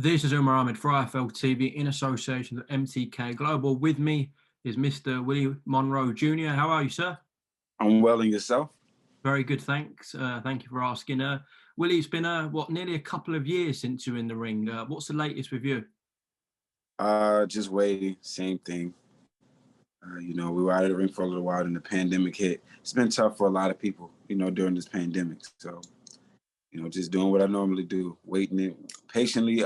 This is UMAR for IFL TV in association with MTK Global. With me is Mr. Willie Monroe Jr. How are you, sir? I'm well, and yourself? Very good, thanks. Thank you for asking. Willie, it's been nearly a couple of years since you're in the ring. What's the latest with you? Just waiting, same thing. We were out of the ring for a little while, and the pandemic hit. It's been tough for a lot of people, during this pandemic. So, just doing what I normally do, waiting, patiently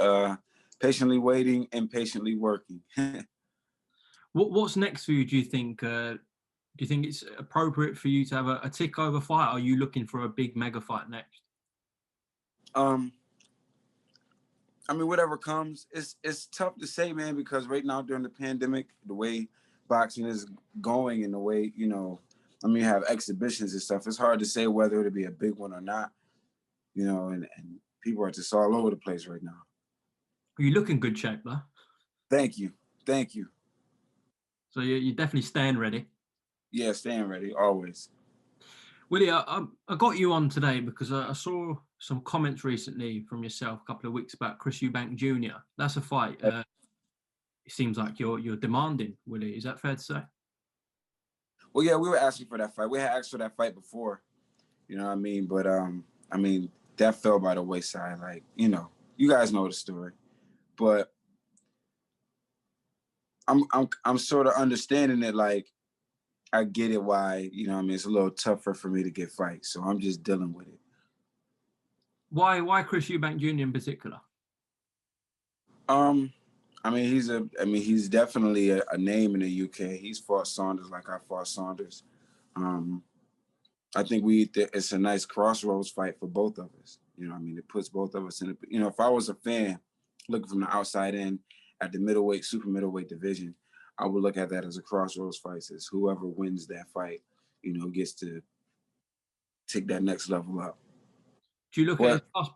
waiting and patiently working. What's next for you, do you think? Do you think it's appropriate for you to have a tick-over fight? Or are you looking for a big mega fight next? Whatever comes. It's tough to say, man, because right now during the pandemic, the way boxing is going and the way, you have exhibitions and stuff, it's hard to say whether it'll be a big one or not, and people are just all over the place right now. You look in good shape, though. Thank you. So you're definitely staying ready. Yeah, staying ready, always. Willie, I got you on today because I saw some comments recently from yourself a couple of weeks about Chris Eubank Jr. That's a fight. It seems like you're demanding, Willie. Is that fair to say? Well, yeah, we were asking for that fight. We had asked for that fight before, But that fell by the wayside. Like, you guys know the story, but I'm sort of understanding it. Like, I get it why, it's a little tougher for me to get fights. So I'm just dealing with it. Why Chris Eubank Jr. in particular? He's definitely a name in the UK. He's fought Saunders like I fought Saunders. I think it's a nice crossroads fight for both of us. It puts both of us in if I was a fan looking from the outside in at the middleweight, super middleweight division, I would look at that as a crossroads fight. As whoever wins that fight, gets to take that next level up. Do you look at his last...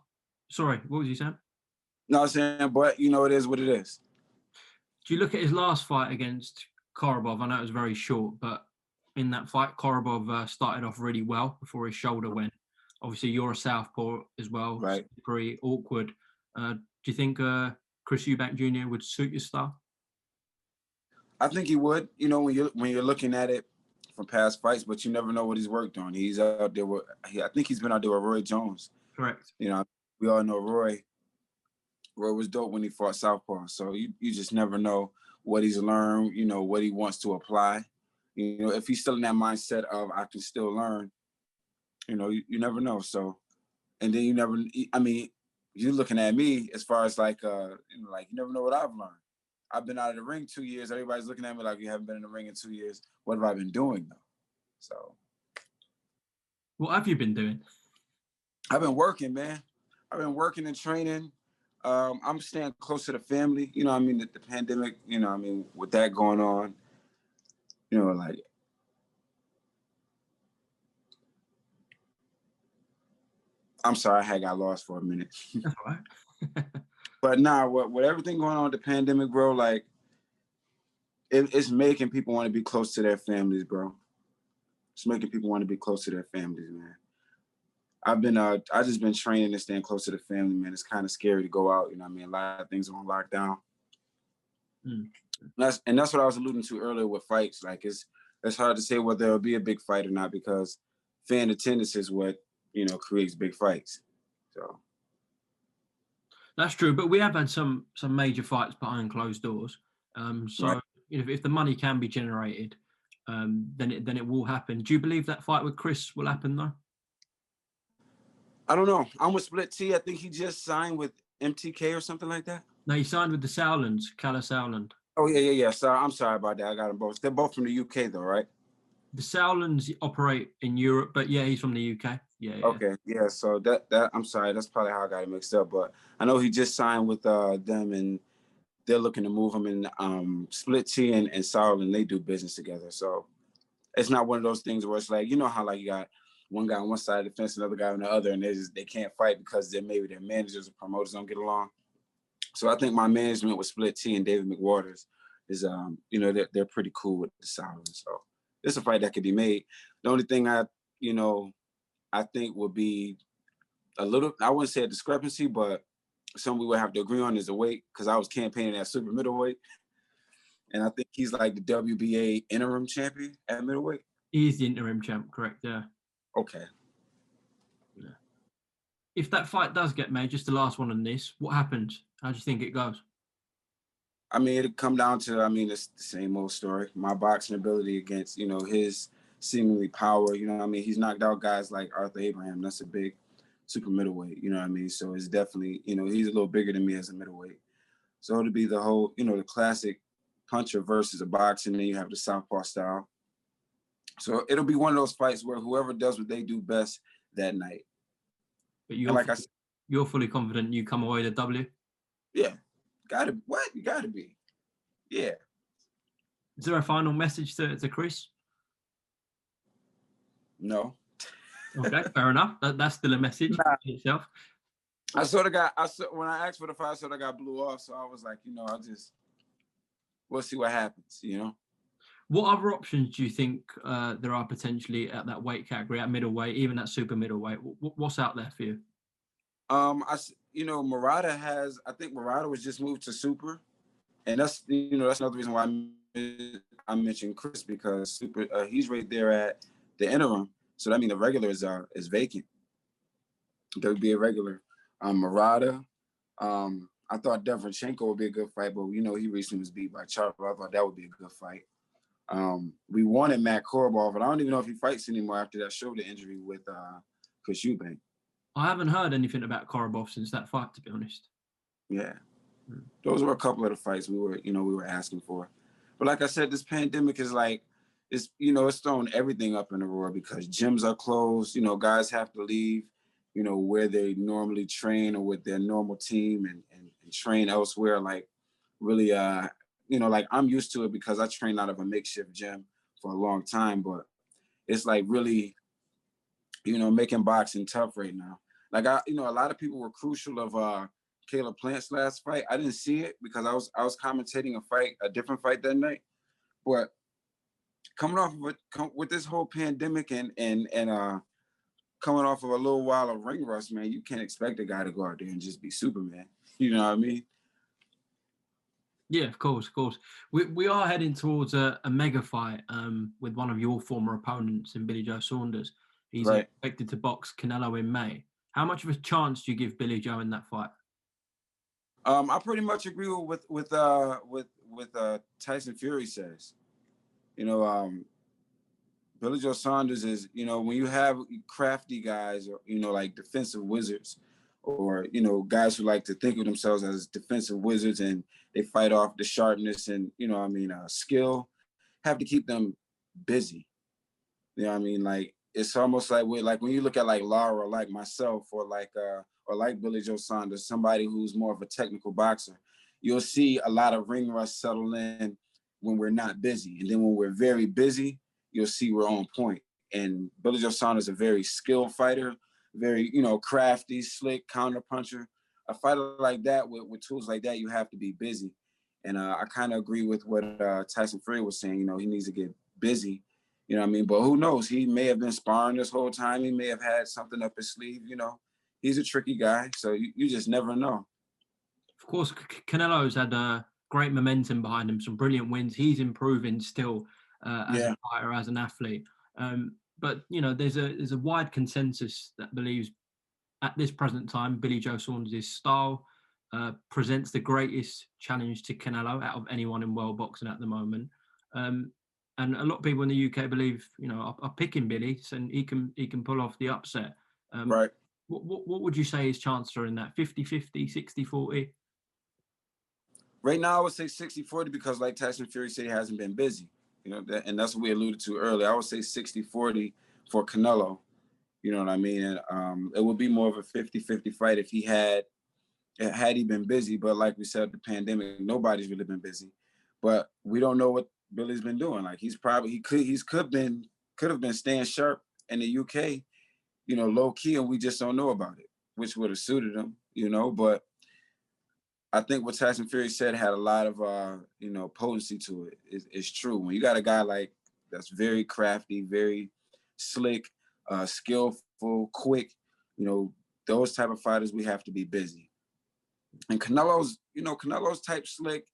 Sorry, what was you saying? No, I'm saying, but it is what it is. Do you look at his last fight against Korobov? I know it was very short, but in that fight, Korobov started off really well before his shoulder went. Obviously, you're a southpaw as well. Right. So pretty awkward. Do you think Chris Eubank Jr. would suit your style? I think he would. When you're looking at it from past fights, but you never know what he's worked on. He's out there with. I think he's been out there with Roy Jones. Correct. We all know Roy. Roy was dope when he fought southpaw. So you just never know what he's learned. What he wants to apply. If he's still in that mindset of I can still learn. You never know. So, and then you never. You're looking at me as far as like you never know what I've learned. I've been out of the ring 2 years. Everybody's looking at me like you haven't been in the ring in 2 years. What have I been doing though? So, what have you been doing? I've been working, man. I've been working and training. I'm staying close to the family. The pandemic. With that going on. I'm sorry, I got lost for a minute. That's all right. But nah, with everything going on with the pandemic, bro, like it's making people want to be close to their families, bro. It's making people want to be close to their families, man. I just been training and staying close to the family, man. It's kind of scary to go out, A lot of things are on lockdown. That's what I was alluding to earlier with fights. Like it's hard to say whether there'll be a big fight or not because fan attendance is what, creates big fights. So that's true, but we have had some major fights behind closed doors. Right. If the money can be generated, then it will happen. Do you believe that fight with Chris will happen though? I don't know. I'm with Split T. I think he just signed with MTK or something like that. No, he signed with the Saunders, Kalle Sauerland. Oh yeah. Sorry, I'm sorry about that. I got them both. They're both from the UK though, right? The Sauerlands operate in Europe, but yeah, he's from the UK. Yeah. Okay, yeah. So that I'm sorry, that's probably how I got it mixed up. But I know he just signed with them, and they're looking to move him. And Split T and Sauerland, they do business together. So it's not one of those things where it's like how like you got one guy on one side of the fence, another guy on the other, and they can't fight because maybe their managers or promoters don't get along. So I think my management with Split T and David McWaters is they're pretty cool with the Sauerland. So it's a fight that could be made. The only thing I think would be a little, I wouldn't say a discrepancy, but something we would have to agree on is the weight, because I was campaigning at super middleweight. And I think he's like the WBA interim champion at middleweight. He's the interim champ, correct? Yeah. Okay. Yeah. If that fight does get made, just the last one on this, what happens? How do you think it goes? I mean, it'd come down to, I mean, it's the same old story. My boxing ability against, you know, his seemingly power. You know what I mean? He's knocked out guys like Arthur Abraham. That's a big super middleweight. You know what I mean? So it's definitely, you know, he's a little bigger than me as a middleweight. So it'll be the whole, you know, the classic puncher versus a boxing. Then you have the southpaw style. So it'll be one of those fights where whoever does what they do best that night. But you're fully confident you come away with a W? Yeah. You gotta be. Yeah. Is there a final message to Chris? No. Okay, fair enough. That's still a message in itself. When I asked for the fight, I sort of got blew off. So I was like, you know, we'll see what happens, you know? What other options do you think there are potentially at that weight category, at middleweight, even at super middleweight? What's out there for you? I think Murata was just moved to super. And that's another reason why I mentioned Chris, because super, he's right there at the interim. So that means the regular is vacant. There would be a regular. Murata. I thought Devrchenko would be a good fight, but you know, he recently was beat by Charper. I thought that would be a good fight. We wanted Matt Korobov, but I don't even know if he fights anymore after that shoulder injury with Chris Eubank. I haven't heard anything about Korobov since that fight, to be honest. Yeah. Those were a couple of the fights we were asking for. But like I said, this pandemic is like, it's thrown everything up in the roar, because gyms are closed, you know, guys have to leave, you know, where they normally train or with their normal team and train elsewhere. Like really, like I'm used to it because I trained out of a makeshift gym for a long time, but it's like really, you know, making boxing tough right now. Like a lot of people were crucial of Caleb Plant's last fight. I didn't see it because I was commentating a different fight that night. But coming off of with this whole pandemic and coming off of a little while of ring rust, man, you can't expect a guy to go out there and just be Superman. You know what I mean? Yeah, of course. We are heading towards a mega fight with one of your former opponents in Billy Joe Saunders. He's expected to box Canelo in May. How much of a chance do you give Billy Joe in that fight? I pretty much agree with Tyson Fury says. You know, Billy Joe Saunders is, you know, when you have crafty guys, or, you know, like defensive wizards, or, you know, guys who like to think of themselves as defensive wizards and they fight off the sharpness and, you know, skill, have to keep them busy. You know what I mean? Like, it's almost like when you look at like Lara, or like myself, or like Billy Joe Saunders, somebody who's more of a technical boxer, you'll see a lot of ring rust settle in when we're not busy. And then when we're very busy, you'll see we're on point. And Billy Joe Saunders is a very skilled fighter, very, you know, crafty, slick, counter puncher. A fighter like that, with tools like that, you have to be busy. And I kind of agree with what Tyson Fury was saying. You know, he needs to get busy. You know what I mean? But who knows? He may have been sparring this whole time. He may have had something up his sleeve, you know. He's a tricky guy, so you just never know. Of course, Canelo's had great momentum behind him, some brilliant wins. He's improving still as a fighter, as an athlete. But, you know, there's a wide consensus that believes at this present time, Billy Joe Saunders' style presents the greatest challenge to Canelo out of anyone in world boxing at the moment. And a lot of people in the UK believe, you know, are picking Billy, and he can pull off the upset. Right. What would you say his chances are in that? 50-50, 60-40? Right now, I would say 60-40 because, like Tyson Fury said, he hasn't been busy. You know, and that's what we alluded to earlier. I would say 60-40 for Canelo. You know what I mean? And it would be more of a 50-50 fight if he had he been busy. But like we said, the pandemic, nobody's really been busy. But we don't know what Billy's been doing. Like he could have been staying sharp in the UK, you know, low key, and we just don't know about it, which would have suited him, you know. But I think what Tyson Fury said had a lot of you know, potency to it. It's true. When you got a guy like that's very crafty, very slick, skillful, quick, you know, those type of fighters, we have to be busy. And Canelo's type slick.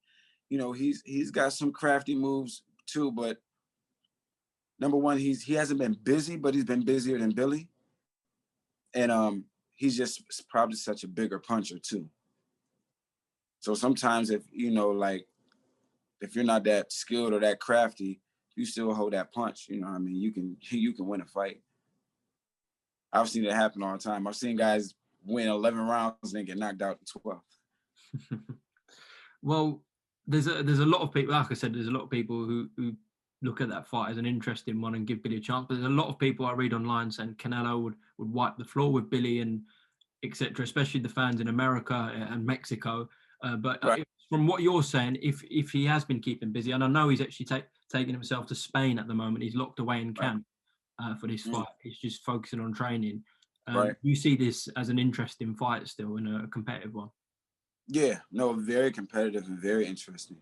He's got some crafty moves too, but number one, he hasn't been busy, but he's been busier than Billy. And he's just probably such a bigger puncher too. So sometimes if if you're not that skilled or that crafty, you still hold that punch. You know what I mean? You can win a fight. I've seen it happen all the time. I've seen guys win 11 rounds and then get knocked out in 12. Well, there's a lot of people, like I said, there's a lot of people who look at that fight as an interesting one and give Billy a chance. But there's a lot of people I read online saying Canelo would wipe the floor with Billy and etc., especially the fans in America and Mexico. But Right. From what you're saying, if he has been keeping busy, and I know he's actually taking himself to Spain at the moment, he's locked away in camp for this fight. He's just focusing on training. Right. You see this as an interesting fight still and a competitive one? Yeah, no, very competitive and very interesting.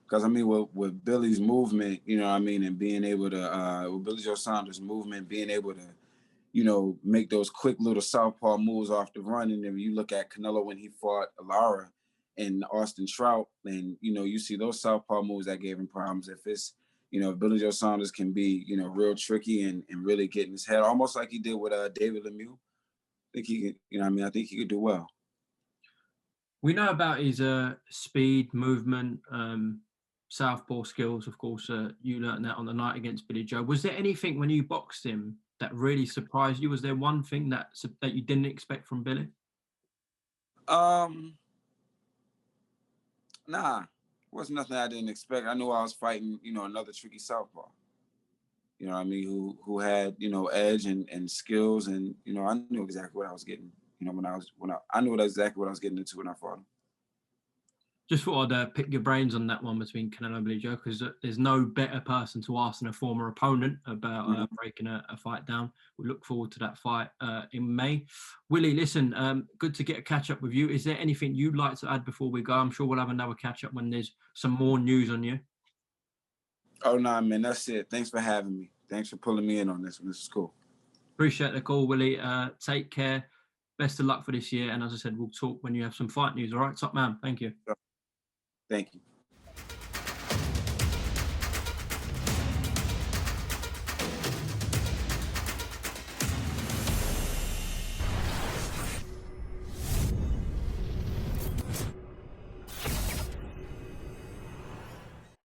Because I mean, with Billy's movement, and being able to, with Billy Joe Saunders' movement, being able to, make those quick little southpaw moves off the run. And then you look at Canelo when he fought Lara and Austin Trout, and you see those southpaw moves that gave him problems. If it's, if Billy Joe Saunders can be, real tricky and really get in his head, almost like he did with David Lemieux, I think he could, I think he could do well. We know about his speed, movement, southpaw skills. Of course, you learned that on the night against Billy Joe. Was there anything when you boxed him that really surprised you? Was there one thing that you didn't expect from Billy? Nah, wasn't nothing I didn't expect. I knew I was fighting, another tricky southpaw. Who had, edge and skills, and I knew exactly what I was getting. I knew exactly what I was getting into when I fought him. Just thought I'd pick your brains on that one between Canelo and Billy Joe, because there's no better person to ask than a former opponent about breaking a fight down. We look forward to that fight in May. Willie, listen, good to get a catch up with you. Is there anything you'd like to add before we go? I'm sure we'll have another catch up when there's some more news on you. Oh, nah, man, that's it. Thanks for having me. Thanks for pulling me in on this one. This is cool. Appreciate the call, Willie. Take care. Best of luck for this year. And as I said, we'll talk when you have some fight news. All right, top man. Thank you. Thank you.